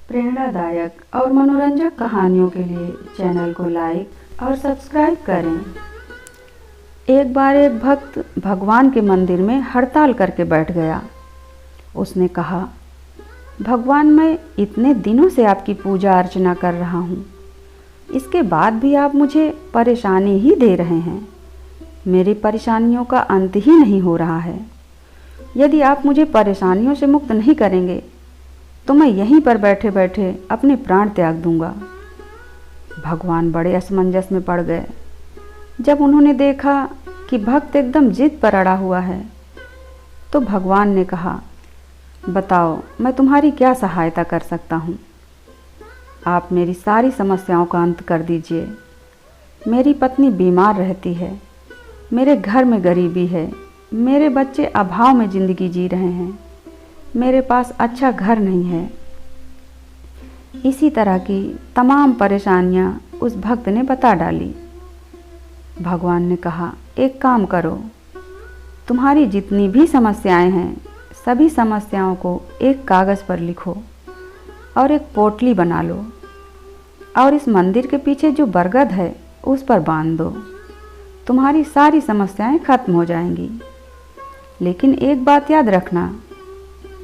प्रेरणादायक और मनोरंजक कहानियों के लिए चैनल को लाइक और सब्सक्राइब करें। एक बार एक भक्त भगवान के मंदिर में हड़ताल करके बैठ गया। उसने कहा, भगवान, मैं इतने दिनों से आपकी पूजा अर्चना कर रहा हूँ, इसके बाद भी आप मुझे परेशानी ही दे रहे हैं। मेरी परेशानियों का अंत ही नहीं हो रहा है। यदि आप मुझे परेशानियों से मुक्त नहीं करेंगे तो मैं यहीं पर बैठे बैठे अपने प्राण त्याग दूंगा। भगवान बड़े असमंजस में पड़ गए। जब उन्होंने देखा कि भक्त एकदम जिद पर अड़ा हुआ है तो भगवान ने कहा, बताओ मैं तुम्हारी क्या सहायता कर सकता हूँ। आप मेरी सारी समस्याओं का अंत कर दीजिए। मेरी पत्नी बीमार रहती है, मेरे घर में गरीबी है, मेरे बच्चे अभाव में ज़िंदगी जी रहे हैं, मेरे पास अच्छा घर नहीं है। इसी तरह की तमाम परेशानियां उस भक्त ने बता डाली। भगवान ने कहा, एक काम करो, तुम्हारी जितनी भी समस्याएं हैं सभी समस्याओं को एक कागज़ पर लिखो और एक पोटली बना लो और इस मंदिर के पीछे जो बरगद है उस पर बांध दो। तुम्हारी सारी समस्याएं खत्म हो जाएंगी। लेकिन एक बात याद रखना,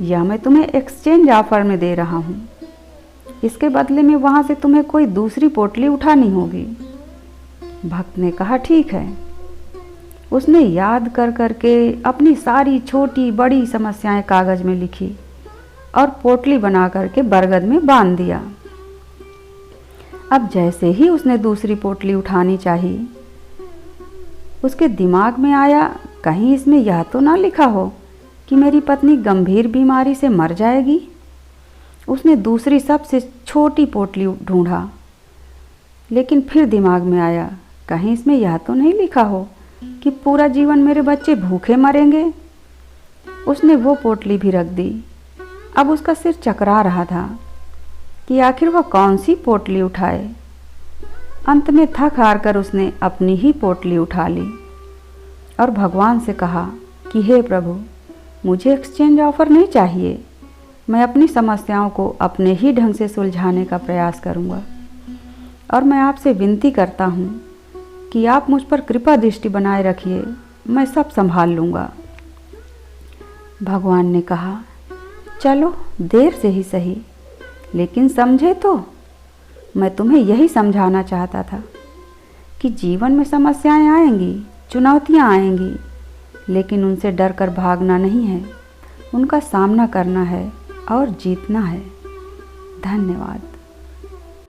यह मैं तुम्हें एक्सचेंज ऑफर में दे रहा हूँ। इसके बदले में वहाँ से तुम्हें कोई दूसरी पोटली उठानी होगी। भक्त ने कहा, ठीक है। उसने याद कर करके अपनी सारी छोटी बड़ी समस्याएं कागज़ में लिखी और पोटली बना करके बरगद में बांध दिया। अब जैसे ही उसने दूसरी पोटली उठानी चाहिए, उसके दिमाग में आया, कहीं इसमें यह तो ना लिखा हो कि मेरी पत्नी गंभीर बीमारी से मर जाएगी। उसने दूसरी सबसे छोटी पोटली ढूंढा, लेकिन फिर दिमाग में आया, कहीं इसमें यह तो नहीं लिखा हो कि पूरा जीवन मेरे बच्चे भूखे मरेंगे। उसने वो पोटली भी रख दी। अब उसका सिर चकरा रहा था कि आखिर वह कौन सी पोटली उठाए। अंत में थक हार कर उसने अपनी ही पोटली उठा ली और भगवान से कहा कि हे प्रभु, मुझे एक्सचेंज ऑफर नहीं चाहिए। मैं अपनी समस्याओं को अपने ही ढंग से सुलझाने का प्रयास करूंगा और मैं आपसे विनती करता हूं कि आप मुझ पर कृपा दृष्टि बनाए रखिए, मैं सब संभाल लूँगा। भगवान ने कहा, चलो देर से ही सही, लेकिन समझे तो। मैं तुम्हें यही समझाना चाहता था कि जीवन में समस्याएं आएंगी, चुनौतियां आएंगी, लेकिन उनसे डर कर भागना नहीं है, उनका सामना करना है और जीतना है। धन्यवाद।